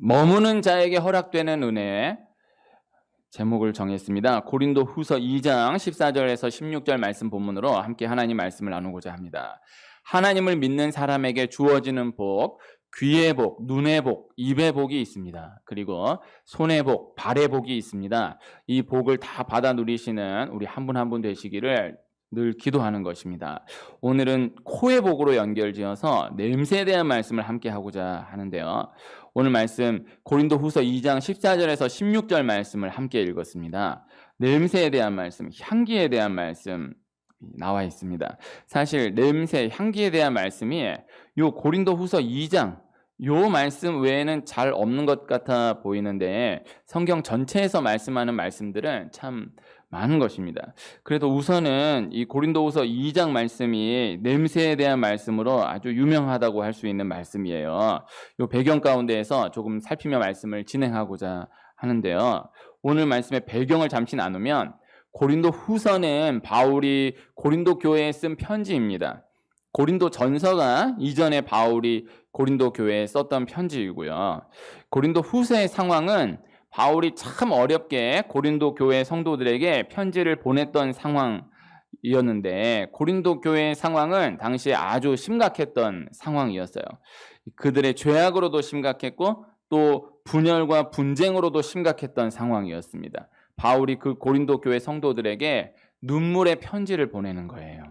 머무는 자에게 허락되는 은혜 제목을 정했습니다. 고린도후서 2장 14절에서 16절 말씀 본문으로 함께 하나님 말씀을 나누고자 합니다. 하나님을 믿는 사람에게 주어지는 복, 귀의 복, 눈의 복, 입의 복이 있습니다. 그리고 손의 복, 발의 복이 있습니다. 이 복을 다 받아 누리시는 우리 한 분 한 분 되시기를 늘 기도하는 것입니다. 오늘은 코의 복으로 연결지어서 냄새에 대한 말씀을 함께 하고자 하는데요. 오늘 말씀 고린도후서 2장 14절에서 16절 말씀을 함께 읽었습니다. 냄새에 대한 말씀, 향기에 대한 말씀 나와 있습니다. 사실 냄새, 향기에 대한 말씀이 요 고린도후서 2장 요 말씀 외에는 잘 없는 것 같아 보이는데 성경 전체에서 말씀하는 말씀들은 참 많은 것입니다. 그래도 우선은 이 고린도후서 2장 말씀이 냄새에 대한 말씀으로 아주 유명하다고 할 수 있는 말씀이에요. 이 배경 가운데에서 조금 살피며 말씀을 진행하고자 하는데요. 오늘 말씀의 배경을 잠시 나누면 고린도후서는 바울이 고린도 교회에 쓴 편지입니다. 고린도 전서가 이전에 바울이 고린도 교회에 썼던 편지이고요. 고린도 후서의 상황은 바울이 참 어렵게 고린도 교회 성도들에게 편지를 보냈던 상황이었는데 고린도 교회의 상황은 당시에 아주 심각했던 상황이었어요. 그들의 죄악으로도 심각했고 또 분열과 분쟁으로도 심각했던 상황이었습니다. 바울이 그 고린도 교회 성도들에게 눈물의 편지를 보내는 거예요.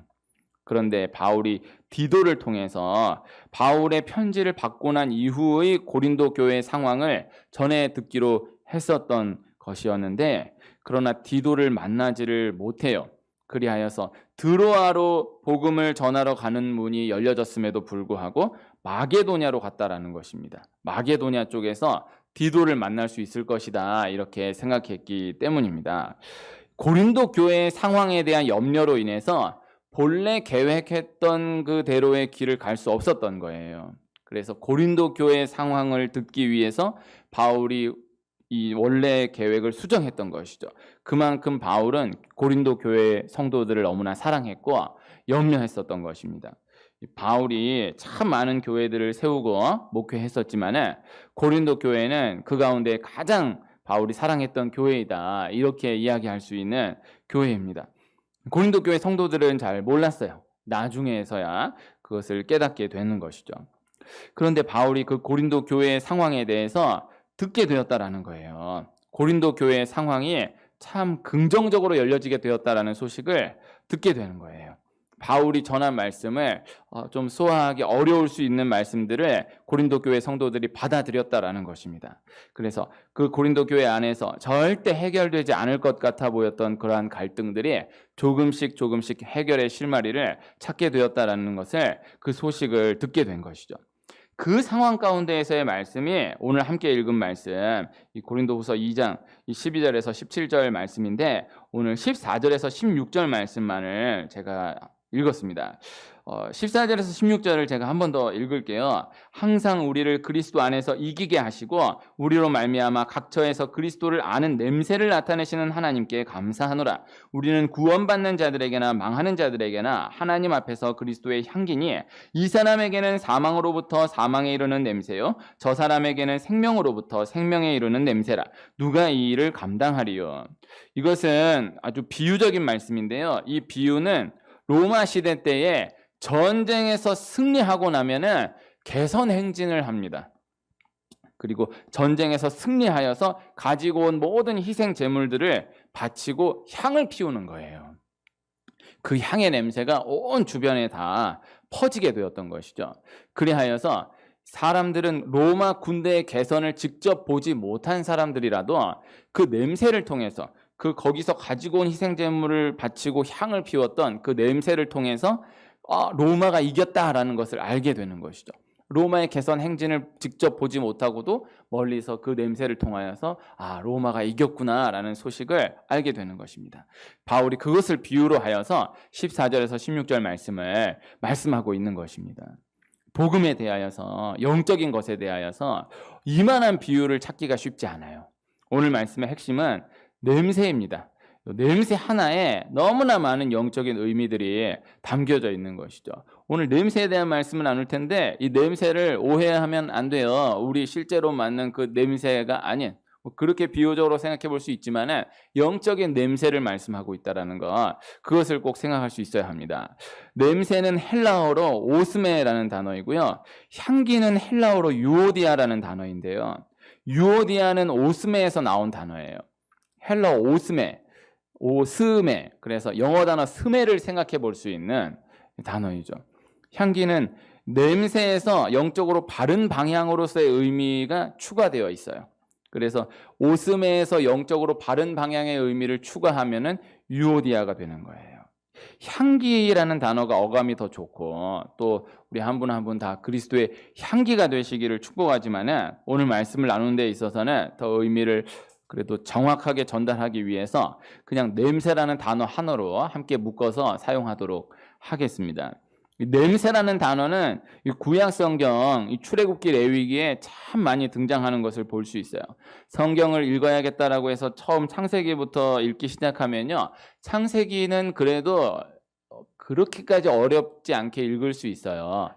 그런데 바울이 디도를 통해서 바울의 편지를 받고 난 이후의 고린도 교회의 상황을 전해 듣기로 했었던 것이었는데 그러나 디도를 만나지를 못해요. 그리하여서 드로아로 복음을 전하러 가는 문이 열려졌음에도 불구하고 마게도냐로 갔다라는 것입니다. 마게도냐 쪽에서 디도를 만날 수 있을 것이다 이렇게 생각했기 때문입니다. 고린도 교회의 상황에 대한 염려로 인해서 본래 계획했던 그대로의 길을 갈 수 없었던 거예요. 그래서 고린도 교회의 상황을 듣기 위해서 바울이 이 원래 계획을 수정했던 것이죠. 그만큼 바울은 고린도 교회 성도들을 너무나 사랑했고 염려했었던 것입니다. 바울이 참 많은 교회들을 세우고 목회했었지만 고린도 교회는 그 가운데 가장 바울이 사랑했던 교회이다 이렇게 이야기할 수 있는 교회입니다. 고린도 교회 성도들은 잘 몰랐어요. 나중에서야 그것을 깨닫게 되는 것이죠. 그런데 바울이 그 고린도 교회의 상황에 대해서 듣게 되었다라는 거예요. 고린도 교회의 상황이 참 긍정적으로 열려지게 되었다라는 소식을 듣게 되는 거예요. 바울이 전한 말씀을 좀 소화하기 어려울 수 있는 말씀들을 고린도 교회 성도들이 받아들였다라는 것입니다. 그래서 그 고린도 교회 안에서 절대 해결되지 않을 것 같아 보였던 그러한 갈등들이 조금씩 해결의 실마리를 찾게 되었다라는 것을 그 소식을 듣게 된 것이죠. 그 상황 가운데에서의 말씀이 오늘 함께 읽은 말씀, 이 고린도후서 2장 12절에서 17절 말씀인데 오늘 14절에서 16절 말씀만을 제가 읽었습니다. 14절에서 16절을 제가 한 번 더 읽을게요. 항상 우리를 그리스도 안에서 이기게 하시고 우리로 말미암아 각처에서 그리스도를 아는 냄새를 나타내시는 하나님께 감사하노라. 우리는 구원받는 자들에게나 망하는 자들에게나 하나님 앞에서 그리스도의 향기니 이 사람에게는 사망으로부터 사망에 이르는 냄새요 저 사람에게는 생명으로부터 생명에 이르는 냄새라. 누가 이 일을 감당하리요. 이것은 아주 비유적인 말씀인데요. 이 비유는 로마 시대 때에 전쟁에서 승리하고 나면은 개선 행진을 합니다. 그리고 전쟁에서 승리하여서 가지고 온 모든 희생 제물들을 바치고 향을 피우는 거예요. 그 향의 냄새가 온 주변에 다 퍼지게 되었던 것이죠. 그리하여서 사람들은 로마 군대의 개선을 직접 보지 못한 사람들이라도 그 냄새를 통해서 거기서 가지고 온 희생제물을 바치고 향을 피웠던 그 냄새를 통해서 로마가 이겼다라는 것을 알게 되는 것이죠. 로마의 개선 행진을 직접 보지 못하고도 멀리서 그 냄새를 통하여서 로마가 이겼구나라는 소식을 알게 되는 것입니다. 바울이 그것을 비유로 하여서 14절에서 16절 말씀을 말씀하고 있는 것입니다. 복음에 대하여서 영적인 것에 대하여서 이만한 비유를 찾기가 쉽지 않아요. 오늘 말씀의 핵심은 냄새입니다. 냄새 하나에 너무나 많은 영적인 의미들이 담겨져 있는 것이죠. 오늘 냄새에 대한 말씀을 나눌 텐데 이 냄새를 오해하면 안 돼요. 우리 실제로 맡는 그 냄새가 아닌, 그렇게 비유적으로 생각해 볼 수 있지만은 영적인 냄새를 말씀하고 있다라는 거, 그것을 꼭 생각할 수 있어야 합니다. 냄새는 헬라어로 오스메라는 단어이고요. 향기는 헬라어로 유오디아라는 단어인데요. 유오디아는 오스메에서 나온 단어예요. 헬라어 오스메. 그래서 영어 단어 스메를 생각해 볼 수 있는 단어이죠. 향기는 냄새에서 영적으로 바른 방향으로서의 의미가 추가되어 있어요. 그래서 오스메에서 영적으로 바른 방향의 의미를 추가하면은 유오디아가 되는 거예요. 향기라는 단어가 어감이 더 좋고, 또 우리 한 분 한 분 다 그리스도의 향기가 되시기를 축복하지만은 오늘 말씀을 나누는 데 있어서는 더 의미를 그래도 정확하게 전달하기 위해서 그냥 냄새라는 단어 하나로 함께 묶어서 사용하도록 하겠습니다. 이 냄새라는 단어는 이 구약 성경, 이 출애굽기 레위기에 참 많이 등장하는 것을 볼 수 있어요. 성경을 읽어야겠다라고 해서 처음 창세기부터 읽기 시작하면요, 창세기는 그래도 그렇게까지 어렵지 않게 읽을 수 있어요.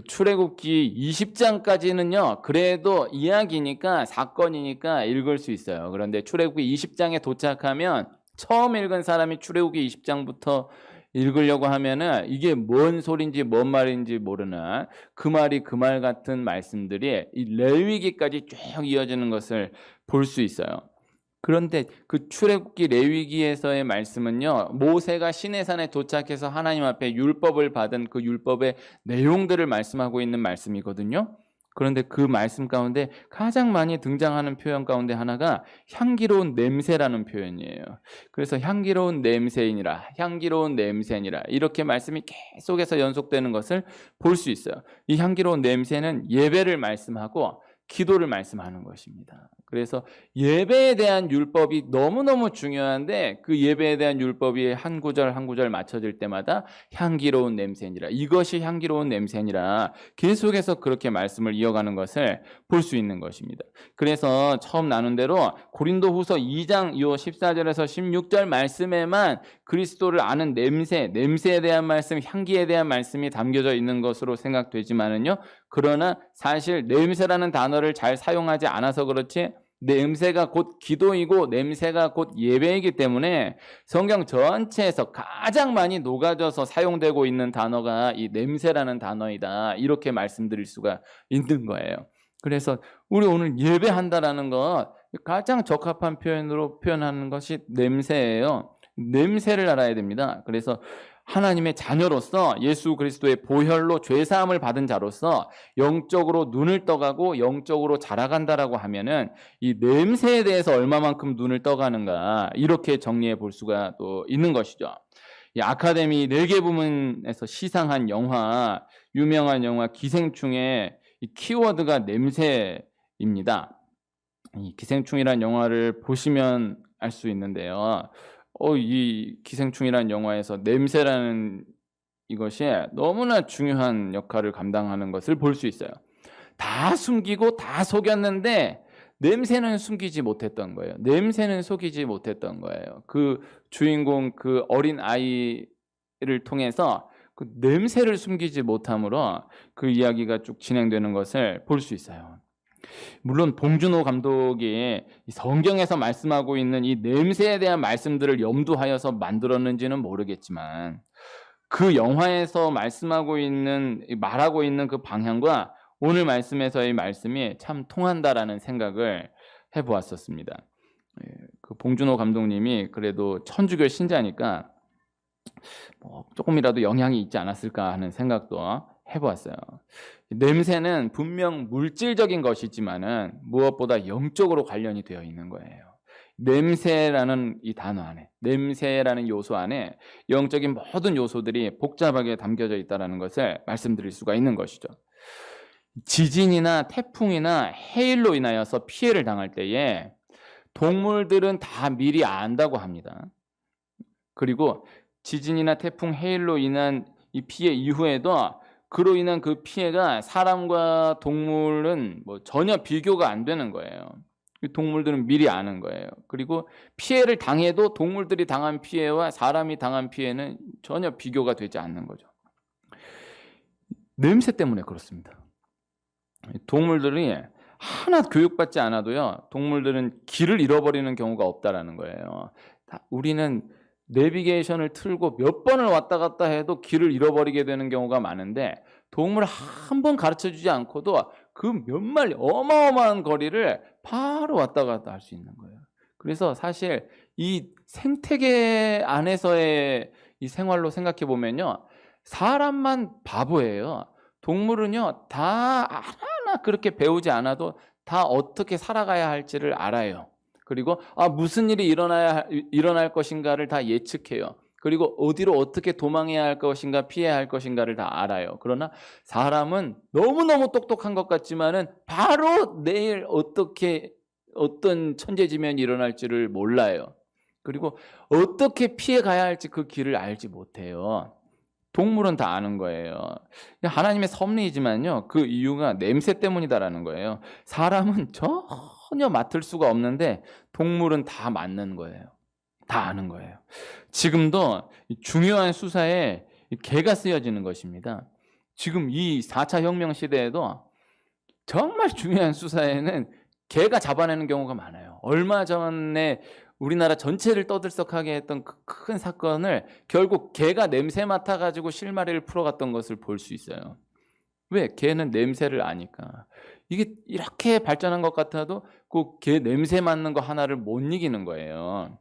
출애굽기 20장까지는요, 그래도 이야기니까, 사건이니까 읽을 수 있어요. 그런데 출애굽기 20장에 도착하면 처음 읽은 사람이 출애굽기 20장부터 읽으려고 하면은 이게 뭔 소린지 뭔 말인지 모르는 그 말이 그 말 같은 말씀들이 이 레위기까지 쭉 이어지는 것을 볼 수 있어요. 그런데 그 출애굽기 레위기에서의 말씀은요, 모세가 시내산에 도착해서 하나님 앞에 율법을 받은 그 율법의 내용들을 말씀하고 있는 말씀이거든요. 그런데 그 말씀 가운데 가장 많이 등장하는 표현 가운데 하나가 향기로운 냄새라는 표현이에요. 그래서 향기로운 냄새이니라, 향기로운 냄새니라, 이렇게 말씀이 계속해서 연속되는 것을 볼 수 있어요. 이 향기로운 냄새는 예배를 말씀하고 기도를 말씀하는 것입니다. 그래서 예배에 대한 율법이 너무너무 중요한데, 그 예배에 대한 율법이 한 구절 한 구절 맞춰질 때마다 향기로운 냄새니라, 이것이 향기로운 냄새니라, 계속해서 그렇게 말씀을 이어가는 것을 볼 수 있는 것입니다. 그래서 처음 나눈 대로 고린도후서 2장 14절에서 16절 말씀에만 그리스도를 아는 냄새에 대한 말씀, 향기에 대한 말씀이 담겨져 있는 것으로 생각되지만은요, 그러나 사실 냄새라는 단어를 잘 사용하지 않아서 그렇지, 냄새가 곧 기도이고 냄새가 곧 예배이기 때문에 성경 전체에서 가장 많이 녹아져서 사용되고 있는 단어가 이 냄새라는 단어이다, 이렇게 말씀드릴 수가 있는 거예요. 그래서 우리 오늘 예배한다라는 것, 가장 적합한 표현으로 표현하는 것이 냄새예요. 냄새를 알아야 됩니다. 그래서 하나님의 자녀로서, 예수 그리스도의 보혈로 죄사함을 받은 자로서 영적으로 눈을 떠가고 영적으로 자라간다라고 하면은 이 냄새에 대해서 얼마만큼 눈을 떠가는가, 이렇게 정리해 볼 수가 또 있는 것이죠. 이 아카데미 4개 부문에서 시상한 영화, 유명한 영화 기생충의 이 키워드가 냄새입니다. 이 기생충이라는 영화를 보시면 알 수 있는데요, 이 기생충이라는 영화에서 냄새라는 이것이 너무나 중요한 역할을 감당하는 것을 볼 수 있어요. 다 숨기고 다 속였는데 냄새는 숨기지 못했던 거예요. 냄새는 속이지 못했던 거예요. 그 주인공, 그 어린 아이를 통해서 그 냄새를 숨기지 못함으로 그 이야기가 쭉 진행되는 것을 볼 수 있어요. 물론 봉준호 감독이 성경에서 말씀하고 있는 이 냄새에 대한 말씀들을 염두하여서 만들었는지는 모르겠지만, 그 영화에서 말씀하고 있는, 말하고 있는 그 방향과 오늘 말씀에서의 말씀이 참 통한다라는 생각을 해보았었습니다. 그 봉준호 감독님이 그래도 천주교 신자니까 조금이라도 영향이 있지 않았을까 하는 생각도 해보았어요. 냄새는 분명 물질적인 것이지만은 무엇보다 영적으로 관련이 되어 있는 거예요. 냄새라는 이 단어 안에, 냄새라는 요소 안에 영적인 모든 요소들이 복잡하게 담겨져 있다는 것을 말씀드릴 수가 있는 것이죠. 지진이나 태풍이나 해일로 인하여서 피해를 당할 때에 동물들은 다 미리 안다고 합니다. 그리고 지진이나 태풍, 해일로 인한 이 피해 이후에도 그로 인한 그 피해가 사람과 동물은 전혀 비교가 안 되는 거예요. 동물들은 미리 아는 거예요. 그리고 피해를 당해도 동물들이 당한 피해와 사람이 당한 피해는 전혀 비교가 되지 않는 거죠. 냄새 때문에 그렇습니다. 동물들이 하나 교육받지 않아도요, 동물들은 길을 잃어버리는 경우가 없다라는 거예요. 우리는 내비게이션을 틀고 몇 번을 왔다 갔다 해도 길을 잃어버리게 되는 경우가 많은데, 동물 한 번 가르쳐주지 않고도 그 몇 마리 어마어마한 거리를 바로 왔다 갔다 할 수 있는 거예요. 그래서 사실 이 생태계 안에서의 이 생활로 생각해 보면요, 사람만 바보예요. 동물은요, 다 하나하나 그렇게 배우지 않아도 다 어떻게 살아가야 할지를 알아요. 그리고 무슨 일이 일어날 것인가를 다 예측해요. 그리고 어디로 어떻게 도망해야 할 것인가, 피해야 할 것인가를 다 알아요. 그러나 사람은 너무너무 똑똑한 것 같지만은 바로 내일 어떤 천재지변이 일어날지를 몰라요. 그리고 어떻게 피해 가야 할지 그 길을 알지 못해요. 동물은 다 아는 거예요. 하나님의 섭리이지만요, 그 이유가 냄새 때문이다라는 거예요. 사람은 전혀 맡을 수가 없는데 동물은 다 맡는 거예요. 다 아는 거예요. 지금도 중요한 수사에 개가 쓰여지는 것입니다. 지금 이 4차 혁명 시대에도 정말 중요한 수사에는 개가 잡아내는 경우가 많아요. 얼마 전에 우리나라 전체를 떠들썩하게 했던 그 큰 사건을 결국 개가 냄새 맡아가지고 실마리를 풀어갔던 것을 볼 수 있어요. 왜? 개는 냄새를 아니까. 이게 이렇게 발전한 것 같아도 그 개 냄새 맡는 거 하나를 못 이기는 거예요.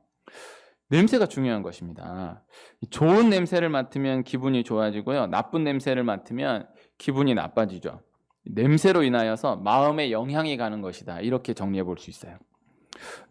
냄새가 중요한 것입니다. 좋은 냄새를 맡으면 기분이 좋아지고요, 나쁜 냄새를 맡으면 기분이 나빠지죠. 냄새로 인하여서 마음에 영향이 가는 것이다, 이렇게 정리해 볼 수 있어요.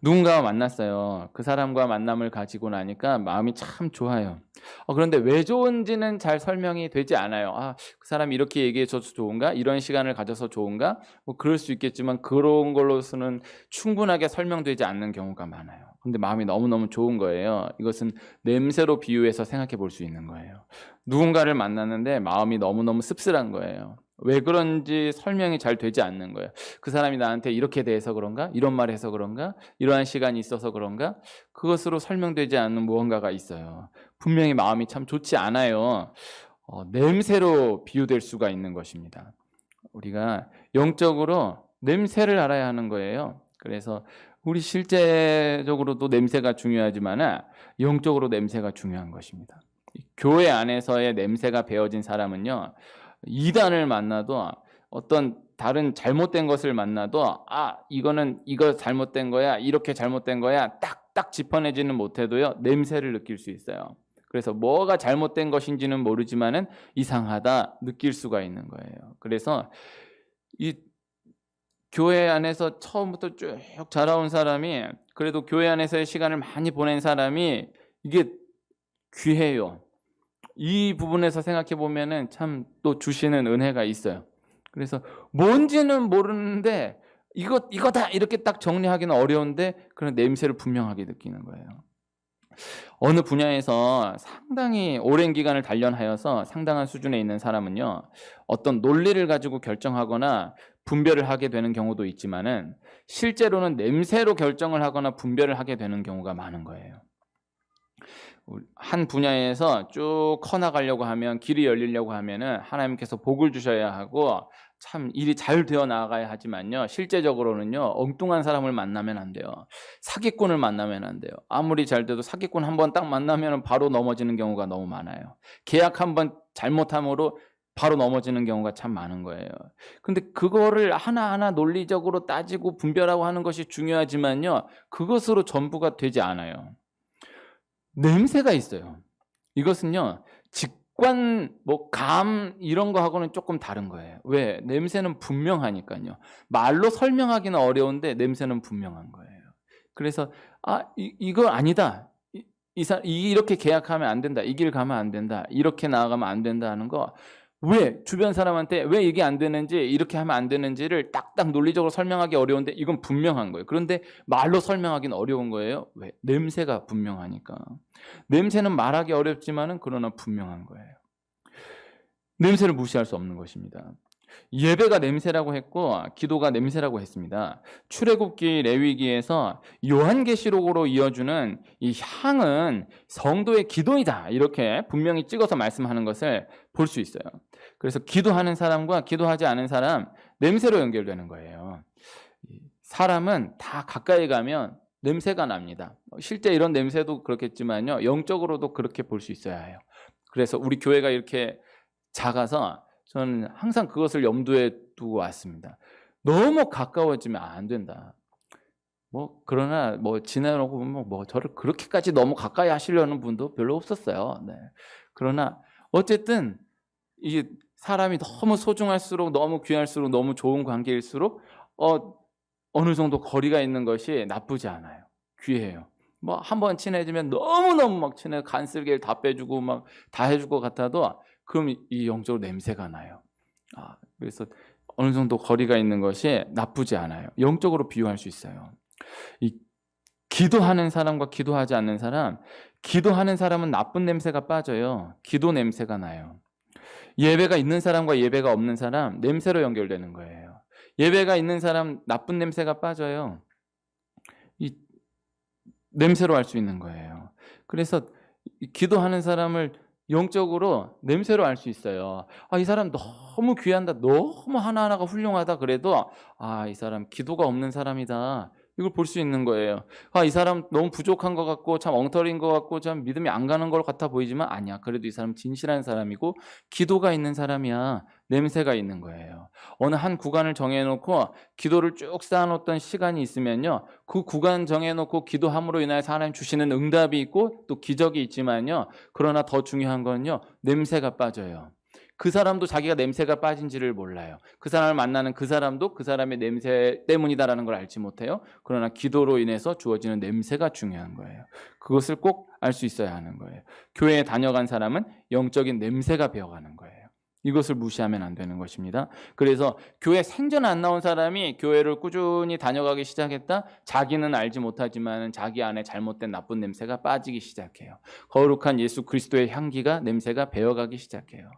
누군가와 만났어요. 그 사람과 만남을 가지고 나니까 마음이 참 좋아요. 그런데 왜 좋은지는 잘 설명이 되지 않아요. 그 사람이 이렇게 얘기해줘서 좋은가? 이런 시간을 가져서 좋은가? 뭐 그럴 수 있겠지만 그런 걸로서는 충분하게 설명되지 않는 경우가 많아요. 근데 마음이 너무너무 좋은 거예요. 이것은 냄새로 비유해서 생각해 볼 수 있는 거예요. 누군가를 만났는데 마음이 너무너무 씁쓸한 거예요. 왜 그런지 설명이 잘 되지 않는 거예요. 그 사람이 나한테 이렇게 대해서 그런가? 이런 말 해서 그런가? 이러한 시간이 있어서 그런가? 그것으로 설명되지 않는 무언가가 있어요. 분명히 마음이 참 좋지 않아요. 냄새로 비유될 수가 있는 것입니다. 우리가 영적으로 냄새를 알아야 하는 거예요. 그래서 우리 실제적으로도 냄새가 중요하지만 영적으로 냄새가 중요한 것입니다. 교회 안에서의 냄새가 배어진 사람은요, 이단을 만나도, 어떤 다른 잘못된 것을 만나도 이거 잘못된 거야, 이렇게 잘못된 거야 딱딱 짚어내지는 못해도요, 냄새를 느낄 수 있어요. 그래서 뭐가 잘못된 것인지는 모르지만은 이상하다 느낄 수가 있는 거예요. 그래서 이 교회 안에서 처음부터 쭉 자라온 사람이, 그래도 교회 안에서의 시간을 많이 보낸 사람이 이게 귀해요. 이 부분에서 생각해 보면은 참 또 주시는 은혜가 있어요. 그래서 뭔지는 모르는데 이거다 이렇게 딱 정리하기는 어려운데 그런 냄새를 분명하게 느끼는 거예요. 어느 분야에서 상당히 오랜 기간을 단련하여서 상당한 수준에 있는 사람은요, 어떤 논리를 가지고 결정하거나 분별을 하게 되는 경우도 있지만은 실제로는 냄새로 결정을 하거나 분별을 하게 되는 경우가 많은 거예요. 한 분야에서 쭉 커나가려고 하면, 길이 열리려고 하면은 하나님께서 복을 주셔야 하고 참 일이 잘 되어 나가야 하지만요, 실제적으로는요, 엉뚱한 사람을 만나면 안 돼요. 사기꾼을 만나면 안 돼요. 아무리 잘 돼도 사기꾼 한 번 딱 만나면 바로 넘어지는 경우가 너무 많아요. 계약 한 번 잘못함으로 바로 넘어지는 경우가 참 많은 거예요. 근데 그거를 하나하나 논리적으로 따지고 분별하고 하는 것이 중요하지만요, 그것으로 전부가 되지 않아요. 냄새가 있어요. 이것은요, 직관, 감 이런 거하고는 조금 다른 거예요. 왜? 냄새는 분명하니까요. 말로 설명하기는 어려운데 냄새는 분명한 거예요. 그래서 이거 아니다. 이렇게 계약하면 안 된다. 이 길 가면 안 된다. 이렇게 나아가면 안 된다 하는 거, 왜 주변 사람한테 왜 이게 안 되는지, 이렇게 하면 안 되는지를 딱딱 논리적으로 설명하기 어려운데 이건 분명한 거예요. 그런데 말로 설명하기는 어려운 거예요. 왜? 냄새가 분명하니까. 냄새는 말하기 어렵지만은 그러나 분명한 거예요. 냄새를 무시할 수 없는 것입니다. 예배가 냄새라고 했고 기도가 냄새라고 했습니다. 출애굽기, 레위기에서 요한계시록으로 이어주는 이 향은 성도의 기도이다, 이렇게 분명히 찍어서 말씀하는 것을 볼 수 있어요. 그래서 기도하는 사람과 기도하지 않은 사람, 냄새로 연결되는 거예요. 사람은 다 가까이 가면 냄새가 납니다. 실제 이런 냄새도 그렇겠지만요, 영적으로도 그렇게 볼 수 있어야 해요. 그래서 우리 교회가 이렇게 작아서 저는 항상 그것을 염두에 두고 왔습니다. 너무 가까워지면 안 된다. 그러나 지나고 보면 저를 그렇게까지 너무 가까이 하시려는 분도 별로 없었어요. 네. 그러나 어쨌든 이게 사람이 너무 소중할수록, 너무 귀할수록, 너무 좋은 관계일수록 어느 정도 거리가 있는 것이 나쁘지 않아요. 귀해요. 한번 친해지면 너무너무 막 친해, 간쓸게를 다 빼주고 막 다 해줄 것 같아도 그럼 이 영적으로 냄새가 나요. 그래서 어느 정도 거리가 있는 것이 나쁘지 않아요. 영적으로 비유할 수 있어요. 이 기도하는 사람과 기도하지 않는 사람, 기도하는 사람은 나쁜 냄새가 빠져요. 기도 냄새가 나요. 예배가 있는 사람과 예배가 없는 사람, 냄새로 연결되는 거예요. 예배가 있는 사람 나쁜 냄새가 빠져요. 이 냄새로 알 수 있는 거예요. 그래서 기도하는 사람을 영적으로 냄새로 알 수 있어요. 이 사람 너무 귀한다, 너무 하나하나가 훌륭하다, 그래도 이 사람 기도가 없는 사람이다, 이걸 볼 수 있는 거예요. 이 사람 너무 부족한 것 같고 참 엉터리인 것 같고 참 믿음이 안 가는 것 같아 보이지만 아니야, 그래도 이 사람 진실한 사람이고 기도가 있는 사람이야. 냄새가 있는 거예요. 어느 한 구간을 정해놓고 기도를 쭉 쌓아놓던 시간이 있으면요, 그 구간 정해놓고 기도함으로 인하여서 하나님 주시는 응답이 있고 또 기적이 있지만요, 그러나 더 중요한 건요, 냄새가 빠져요. 그 사람도 자기가 냄새가 빠진지를 몰라요. 그 사람을 만나는 그 사람도 그 사람의 냄새 때문이다라는 걸 알지 못해요. 그러나 기도로 인해서 주어지는 냄새가 중요한 거예요. 그것을 꼭 알 수 있어야 하는 거예요. 교회에 다녀간 사람은 영적인 냄새가 배어가는 거예요. 이것을 무시하면 안 되는 것입니다. 그래서 교회 생전 안 나온 사람이 교회를 꾸준히 다녀가기 시작했다? 자기는 알지 못하지만 자기 안에 잘못된 나쁜 냄새가 빠지기 시작해요. 거룩한 예수 그리스도의 향기가, 냄새가 배어가기 시작해요.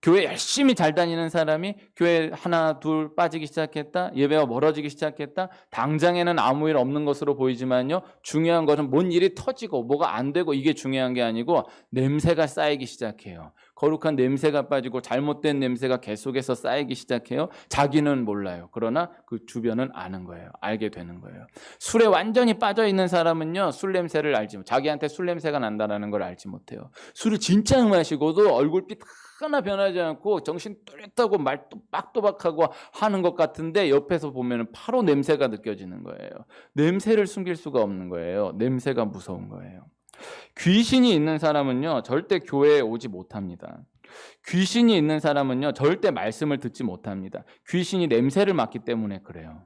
교회 열심히 잘 다니는 사람이 교회 하나 둘 빠지기 시작했다, 예배가 멀어지기 시작했다, 당장에는 아무 일 없는 것으로 보이지만요, 중요한 것은 뭔 일이 터지고 뭐가 안 되고 이게 중요한 게 아니고 냄새가 쌓이기 시작해요. 거룩한 냄새가 빠지고 잘못된 냄새가 계속해서 쌓이기 시작해요. 자기는 몰라요. 그러나 그 주변은 아는 거예요. 알게 되는 거예요. 술에 완전히 빠져 있는 사람은요, 술 냄새를 알지 못해요. 자기한테 술 냄새가 난다는 걸 알지 못해요. 술을 진짜 마시고도 얼굴빛 하나 변하지 않고 정신 뚜렷하고 말 또박또박하고 하는 것 같은데 옆에서 보면 바로 냄새가 느껴지는 거예요. 냄새를 숨길 수가 없는 거예요. 냄새가 무서운 거예요. 귀신이 있는 사람은요, 절대 교회에 오지 못합니다. 귀신이 있는 사람은요, 절대 말씀을 듣지 못합니다. 귀신이 냄새를 맡기 때문에 그래요.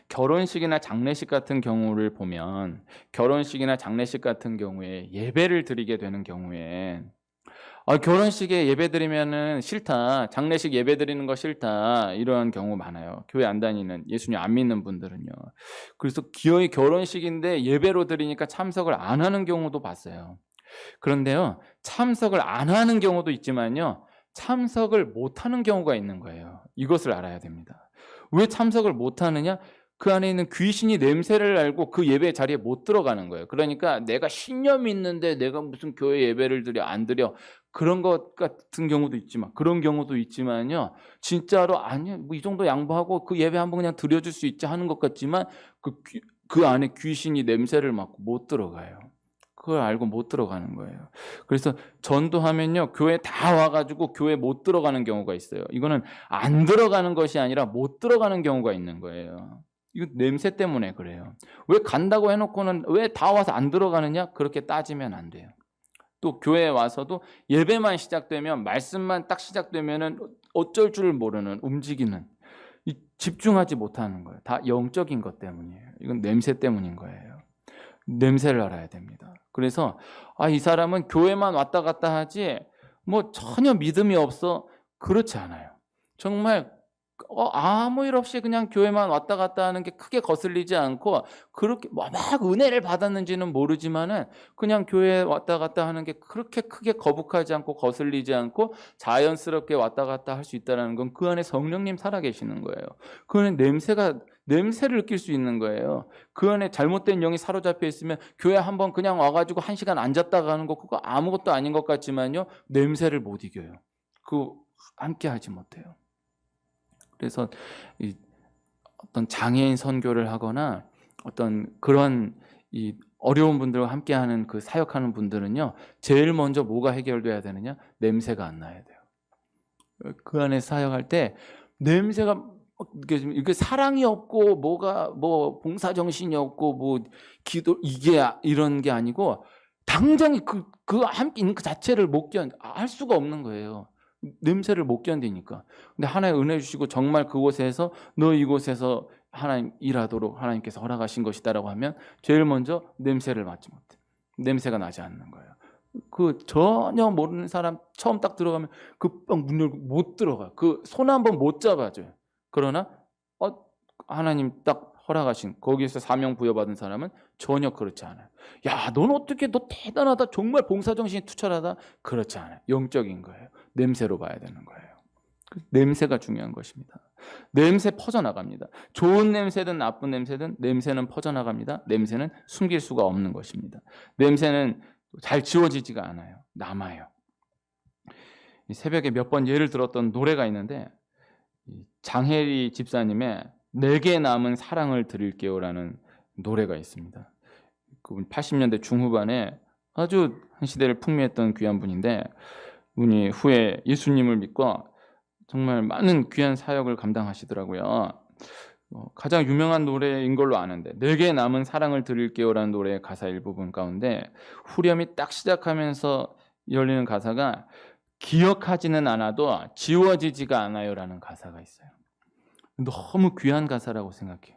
결혼식이나 장례식 같은 경우를 보면, 결혼식이나 장례식 같은 경우에 예배를 드리게 되는 경우에 결혼식에 예배 드리면은 싫다, 장례식 예배 드리는 거 싫다, 이런 경우 많아요. 교회 안 다니는, 예수님 안 믿는 분들은요. 그래서 기어이 결혼식인데 예배로 드리니까 참석을 안 하는 경우도 봤어요. 그런데요, 참석을 안 하는 경우도 있지만요, 참석을 못 하는 경우가 있는 거예요. 이것을 알아야 됩니다. 왜 참석을 못 하느냐? 그 안에 있는 귀신이 냄새를 알고 그 예배 자리에 못 들어가는 거예요. 그러니까 내가 신념이 있는데 내가 무슨 교회 예배를 드려 안 드려, 그런 것 같은 경우도 있지만, 그런 경우도 있지만요, 진짜로 아니 이 정도 양보하고 그 예배 한번 그냥 드려줄 수 있지 하는 것 같지만 그 안에 귀신이 냄새를 맡고 못 들어가요. 그걸 알고 못 들어가는 거예요. 그래서 전도하면요, 교회 다 와가지고 교회 못 들어가는 경우가 있어요. 이거는 안 들어가는 것이 아니라 못 들어가는 경우가 있는 거예요. 이거 냄새 때문에 그래요. 왜 간다고 해놓고는 왜 다 와서 안 들어가느냐? 그렇게 따지면 안 돼요. 또 교회에 와서도 예배만 시작되면, 말씀만 딱 시작되면은 어쩔 줄 모르는, 움직이는, 집중하지 못하는 거예요. 다 영적인 것 때문이에요. 이건 냄새 때문인 거예요. 냄새를 알아야 됩니다. 그래서 이 사람은 교회만 왔다 갔다 하지 전혀 믿음이 없어, 그렇지 않아요. 정말 아무 일 없이 그냥 교회만 왔다 갔다 하는 게 크게 거슬리지 않고 그렇게 막 은혜를 받았는지는 모르지만은 그냥 교회에 왔다 갔다 하는 게 그렇게 크게 거북하지 않고 거슬리지 않고 자연스럽게 왔다 갔다 할 수 있다는 건 그 안에 성령님 살아계시는 거예요. 그 안에 냄새를 느낄 수 있는 거예요. 그 안에 잘못된 영이 사로잡혀 있으면 교회 한번 그냥 와가지고 1시간 앉았다 가는 거 그거 아무것도 아닌 것 같지만요. 냄새를 못 이겨요. 함께 하지 못해요. 그래서 어떤 장애인 선교를 하거나 어떤 그런 어려운 분들과 함께하는 그 사역하는 분들은요, 제일 먼저 뭐가 해결돼야 되느냐? 냄새가 안 나야 돼요. 그 안에 사역할 때 냄새가 이게 사랑이 없고 뭐 봉사 정신이 없고 뭐 기도 이런 게 아니고 당장에 함께 있는 그 자체를 할 수가 없는 거예요. 냄새를 못 견디니까. 근데 하나님 은혜 주시고 정말 그곳에서 너 이곳에서 하나님 일하도록 하나님께서 허락하신 것이다라고 하면 제일 먼저 냄새를 맡지 못해. 냄새가 나지 않는 거예요. 전혀 모르는 사람 처음 딱 들어가면 문 열고 못 들어가. 손 한번 못 잡아줘요. 그러나 하나님 딱 허락하신 거기에서 사명 부여받은 사람은 전혀 그렇지 않아요. 야, 너 대단하다. 정말 봉사정신이 투철하다. 그렇지 않아요. 영적인 거예요. 냄새로 봐야 되는 거예요. 냄새가 중요한 것입니다. 냄새 퍼져나갑니다. 좋은 냄새든 나쁜 냄새든 냄새는 퍼져나갑니다. 냄새는 숨길 수가 없는 것입니다. 냄새는 잘 지워지지가 않아요. 남아요. 새벽에 몇 번 예를 들었던 노래가 있는데 장혜리 집사님의 내게 남은 사랑을 드릴게요라는 노래가 있습니다. 그분 80년대 중후반에 아주 한 시대를 풍미했던 귀한 분인데 분이 후에 예수님을 믿고 정말 많은 귀한 사역을 감당하시더라고요. 가장 유명한 노래인 걸로 아는데 내게 남은 사랑을 드릴게요라는 노래의 가사 일부분 가운데 후렴이 딱 시작하면서 열리는 가사가 기억하지는 않아도 지워지지가 않아요라는 가사가 있어요. 너무 귀한 가사라고 생각해요.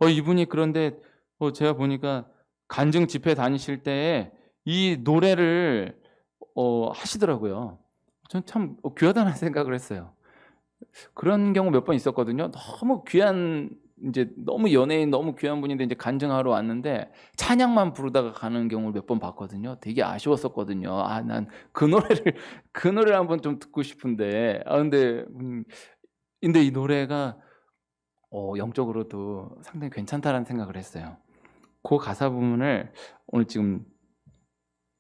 이분이 그런데 제가 보니까 간증 집회 다니실 때에 이 노래를 하시더라고요. 전 참 귀하다는 생각을 했어요. 그런 경우 몇 번 있었거든요. 너무 귀한 너무 연예인 너무 귀한 분인데 이제 간증하러 왔는데 찬양만 부르다가 가는 경우를 몇 번 봤거든요. 되게 아쉬웠었거든요. 난 그 노래를 한번 좀 듣고 싶은데 근데 이 노래가 영적으로도 상당히 괜찮다라는 생각을 했어요. 그 가사 부분을 오늘 지금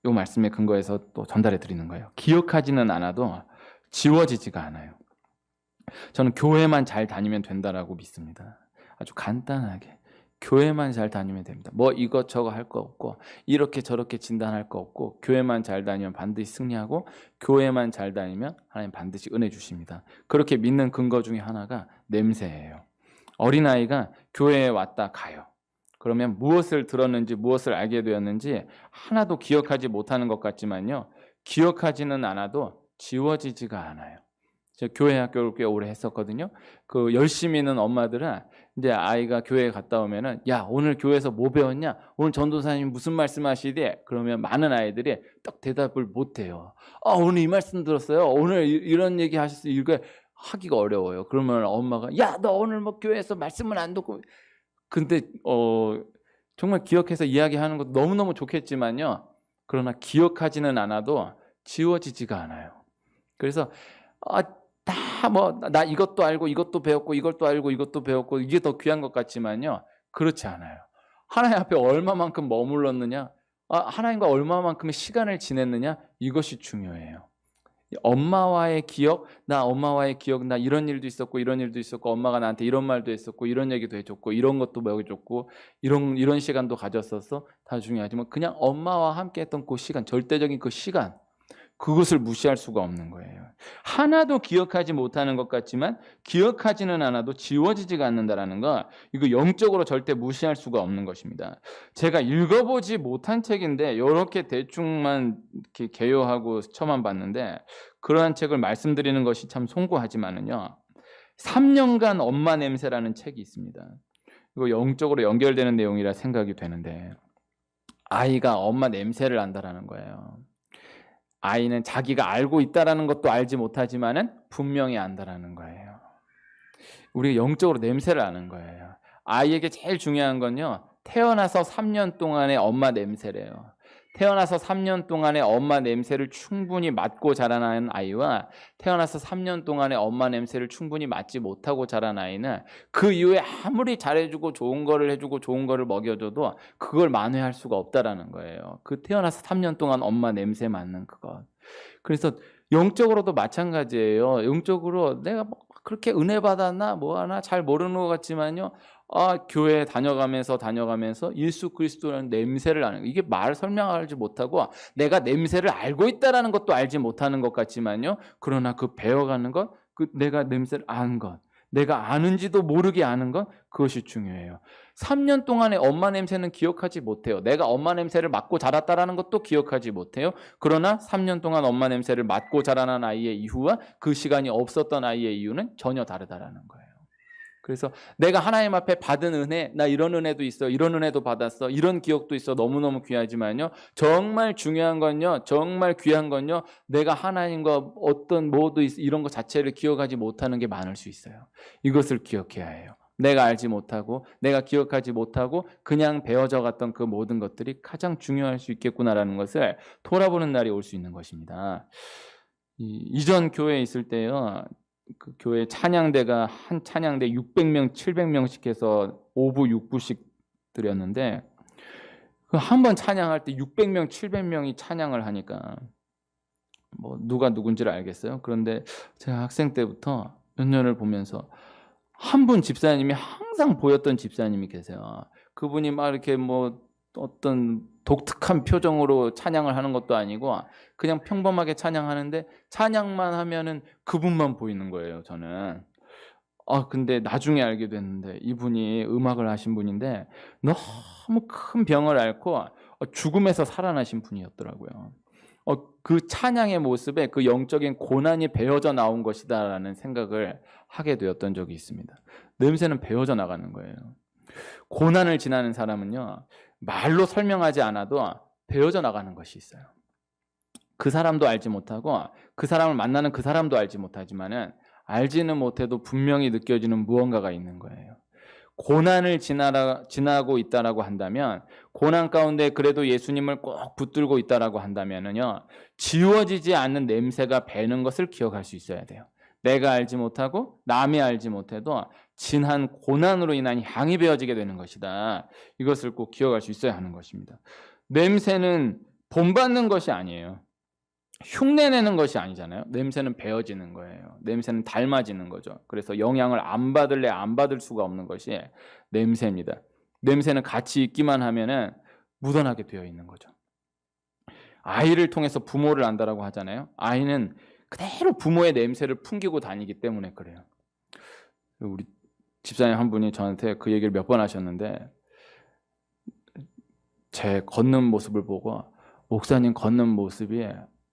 이 말씀에 근거해서 또 전달해 드리는 거예요. 기억하지는 않아도 지워지지가 않아요. 저는 교회만 잘 다니면 된다라고 믿습니다. 아주 간단하게 교회만 잘 다니면 됩니다. 뭐 이것저것 할 거 없고 이렇게 저렇게 진단할 거 없고 교회만 잘 다니면 반드시 승리하고 교회만 잘 다니면 하나님 반드시 은혜 주십니다. 그렇게 믿는 근거 중에 하나가 냄새예요. 어린아이가 교회에 왔다 가요. 그러면 무엇을 들었는지 무엇을 알게 되었는지 하나도 기억하지 못하는 것 같지만요. 기억하지는 않아도 지워지지가 않아요. 제가 교회 학교를 꽤 오래 했었거든요. 열심히 있는 엄마들은 이제 아이가 교회에 갔다 오면은 야, 오늘 교회에서 뭐 배웠냐? 오늘 전도사님 무슨 말씀하시대? 그러면 많은 아이들이 딱 대답을 못 해요. 오늘 이 말씀 들었어요. 오늘 이런 얘기 하셨어요. 이거 하기가 어려워요. 그러면 엄마가 야, 너 오늘 뭐 교회에서 말씀을 안 듣고 근데 정말 기억해서 이야기하는 것도 너무너무 좋겠지만요. 그러나 기억하지는 않아도 지워지지가 않아요. 그래서 나 이것도 알고 이것도 배웠고 이것도 알고 이것도 배웠고 이게 더 귀한 것 같지만요. 그렇지 않아요. 하나님 앞에 얼마만큼 머물렀느냐, 하나님과 얼마만큼의 시간을 지냈느냐, 이것이 중요해요. 엄마와의 기억, 나 이런 일도 있었고 이런 일도 있었고 엄마가 나한테 이런 말도 했었고 이런 얘기도 해줬고 이런 것도 먹여줬고 이런 시간도 가졌었어. 다 중요하지만 그냥 엄마와 함께 했던 그 시간, 절대적인 그 시간, 그것을 무시할 수가 없는 거예요. 하나도 기억하지 못하는 것 같지만 기억하지는 않아도 지워지지가 않는다는 거, 이거 영적으로 절대 무시할 수가 없는 것입니다. 제가 읽어보지 못한 책인데 이렇게 대충만 이렇게 개요하고 처만 봤는데 그러한 책을 말씀드리는 것이 참 송구하지만은요. 3년간 엄마 냄새라는 책이 있습니다. 이거 영적으로 연결되는 내용이라 생각이 되는데 아이가 엄마 냄새를 안다라는 거예요. 아이는 자기가 알고 있다라는 것도 알지 못하지만은 분명히 안다라는 거예요. 우리가 영적으로 냄새를 아는 거예요. 아이에게 제일 중요한 건요, 태어나서 3년 동안의 엄마 냄새래요. 태어나서 3년 동안의 엄마 냄새를 충분히 맡고 자라나는 아이와 태어나서 3년 동안의 엄마 냄새를 충분히 맡지 못하고 자란 아이는 그 이후에 아무리 잘해주고 좋은 거를 해주고 좋은 거를 먹여줘도 그걸 만회할 수가 없다라는 거예요. 그 태어나서 3년 동안 엄마 냄새 맡는 그것. 그래서 영적으로도 마찬가지예요. 영적으로 내가 뭐 그렇게 은혜 받았나 뭐 하나 잘 모르는 것 같지만요. 교회 다녀가면서 예수 그리스도라는 냄새를 아는 이게 말 설명하지 못하고 내가 냄새를 알고 있다라는 것도 알지 못하는 것 같지만요. 그러나 그 배워가는 것, 그 내가 냄새를 아는 것, 내가 아는지도 모르게 아는 것, 그것이 중요해요. 3년 동안의 엄마 냄새는 기억하지 못해요. 내가 엄마 냄새를 맡고 자랐다라는 것도 기억하지 못해요. 그러나 3년 동안 엄마 냄새를 맡고 자라난 아이의 이유와 그 시간이 없었던 아이의 이유는 전혀 다르다라는 거예요. 그래서 내가 하나님 앞에 받은 은혜, 나 이런 은혜도 있어, 이런 은혜도 받았어, 이런 기억도 있어, 너무너무 귀하지만요, 정말 중요한 건요, 정말 귀한 건요, 내가 하나님과 어떤 뭐도 이런 것 자체를 기억하지 못하는 게 많을 수 있어요. 이것을 기억해야 해요. 내가 알지 못하고 내가 기억하지 못하고 그냥 배워져 갔던 그 모든 것들이 가장 중요할 수 있겠구나라는 것을 돌아보는 날이 올 수 있는 것입니다. 이전 교회에 있을 때요, 그 교회 찬양대가 한 찬양대 600명, 700명씩 해서 5부, 6부씩 드렸는데 한 번 찬양할 때 600명, 700명이 찬양을 하니까 뭐 누가 누군지를 알겠어요. 그런데 제가 학생 때부터 몇 년을 보면서 한 분 집사님이 항상 보였던 집사님이 계세요. 그분이 막 이렇게 뭐 어떤 독특한 표정으로 찬양을 하는 것도 아니고 그냥 평범하게 찬양하는데 찬양만 하면은 그분만 보이는 거예요, 저는. 근데 나중에 알게 됐는데 이분이 음악을 하신 분인데 너무 큰 병을 앓고 죽음에서 살아나신 분이었더라고요. 그 찬양의 모습에 그 영적인 고난이 배어져 나온 것이다라는 생각을 하게 되었던 적이 있습니다. 냄새는 배어져 나가는 거예요. 고난을 지나는 사람은요, 말로 설명하지 않아도 배어져 나가는 것이 있어요. 그 사람도 알지 못하고 그 사람을 만나는 그 사람도 알지 못하지만은 알지는 못해도 분명히 느껴지는 무언가가 있는 거예요. 고난을 지나고 있다라고 한다면, 고난 가운데 그래도 예수님을 꼭 붙들고 있다라고 한다면은요, 지워지지 않는 냄새가 배는 것을 기억할 수 있어야 돼요. 내가 알지 못하고 남이 알지 못해도 진한 고난으로 인한 향이 배어지게 되는 것이다. 이것을 꼭 기억할 수 있어야 하는 것입니다. 냄새는 본받는 것이 아니에요. 흉내내는 것이 아니잖아요. 냄새는 배어지는 거예요. 냄새는 닮아지는 거죠. 그래서 영향을 안 받을래 안 받을 수가 없는 것이 냄새입니다. 냄새는 같이 있기만 하면은 묻어나게 되어 있는 거죠. 아이를 통해서 부모를 안다라고 하잖아요. 아이는 그대로 부모의 냄새를 풍기고 다니기 때문에 그래요. 우리 집사님 한 분이 저한테 그 얘기를 몇 번 하셨는데, 제 걷는 모습을 보고 목사님 걷는 모습이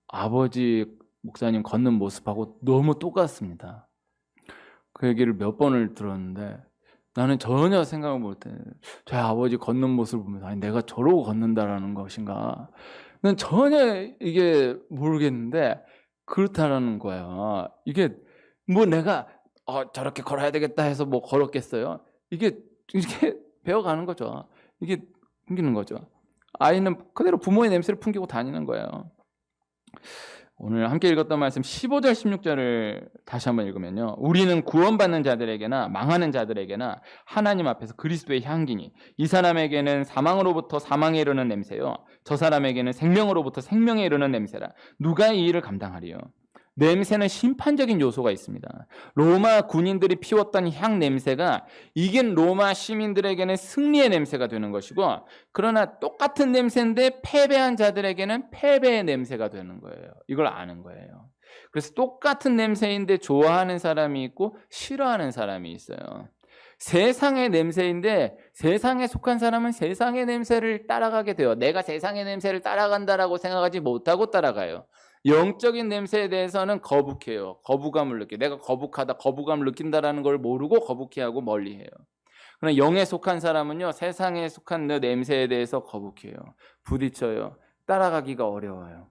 아버지 목사님 걷는 모습하고 너무 똑같습니다. 그 얘기를 몇 번을 들었는데 나는 전혀 생각을 못해. 제 아버지 걷는 모습을 보면서 아니 내가 저러고 걷는다라는 것인가, 난 전혀 이게 모르겠는데 그렇다라는 거야. 이게 뭐 내가 저렇게 걸어야 되겠다 해서 뭐 걸었겠어요? 이게 배워가는 거죠. 이게 풍기는 거죠. 아이는 그대로 부모의 냄새를 풍기고 다니는 거예요. 오늘 함께 읽었던 말씀 15절 16절을 다시 한번 읽으면요, 우리는 구원받는 자들에게나 망하는 자들에게나 하나님 앞에서 그리스도의 향기니 이 사람에게는 사망으로부터 사망에 이르는 냄새요 저 사람에게는 생명으로부터 생명에 이르는 냄새라. 누가 이 일을 감당하리요? 냄새는 심판적인 요소가 있습니다. 로마 군인들이 피웠던 향 냄새가 이긴 로마 시민들에게는 승리의 냄새가 되는 것이고, 그러나 똑같은 냄새인데 패배한 자들에게는 패배의 냄새가 되는 거예요. 이걸 아는 거예요. 그래서 똑같은 냄새인데 좋아하는 사람이 있고 싫어하는 사람이 있어요. 세상의 냄새인데 세상에 속한 사람은 세상의 냄새를 따라가게 돼요. 내가 세상의 냄새를 따라간다라고 생각하지 못하고 따라가요. 영적인 냄새에 대해서는 거북해요. 거부감을 느껴요. 내가 거부감을 느낀다라는 걸 모르고 거북해하고 멀리해요. 그러나 영에 속한 사람은요, 세상에 속한 그 냄새에 대해서 거북해요. 부딪혀요. 따라가기가 어려워요.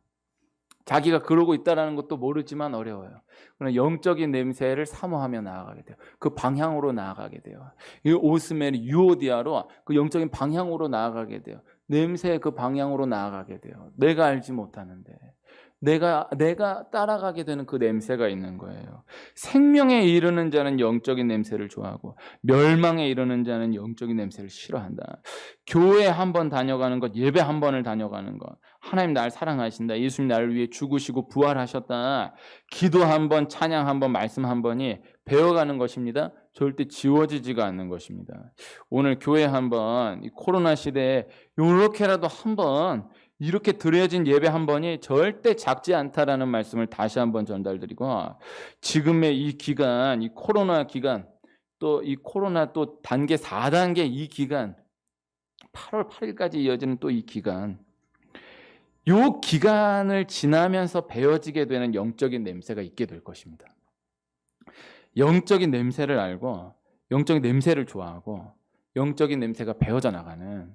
자기가 그러고 있다는 것도 모르지만 어려워요. 그러나 영적인 냄새를 사모하며 나아가게 돼요. 그 방향으로 나아가게 돼요. 이 오스멜이 유오디아로 그 영적인 방향으로 나아가게 돼요. 냄새의 그 방향으로 나아가게 돼요. 내가 알지 못하는데 내가 따라가게 되는 그 냄새가 있는 거예요. 생명에 이르는 자는 영적인 냄새를 좋아하고 멸망에 이르는 자는 영적인 냄새를 싫어한다. 교회 한 번 다녀가는 것, 예배 한 번을 다녀가는 것, 하나님 날 사랑하신다, 예수님 나를 위해 죽으시고 부활하셨다, 기도 한 번, 찬양 한 번, 말씀 한 번이 배워가는 것입니다. 절대 지워지지가 않는 것입니다. 오늘 교회 한번, 이 코로나 시대에 이렇게라도 한번 이렇게 드려진 예배 한 번이 절대 작지 않다라는 말씀을 다시 한번 전달드리고, 지금의 이 기간, 이 코로나 기간, 또 이 코로나 또 단계 4단계 이 기간, 8월 8일까지 이어지는 또 이 기간, 요 기간을 지나면서 배어지게 되는 영적인 냄새가 있게 될 것입니다. 영적인 냄새를 알고 영적인 냄새를 좋아하고 영적인 냄새가 배어져 나가는,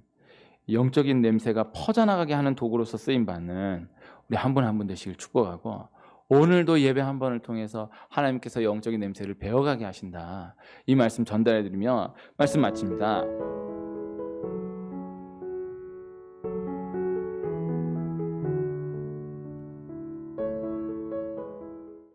영적인 냄새가 퍼져나가게 하는 도구로서 쓰임받는 우리 한 분 한 분 되시길 축복하고, 오늘도 예배 한 번을 통해서 하나님께서 영적인 냄새를 배워가게 하신다, 이 말씀 전달해드리며 말씀 마칩니다.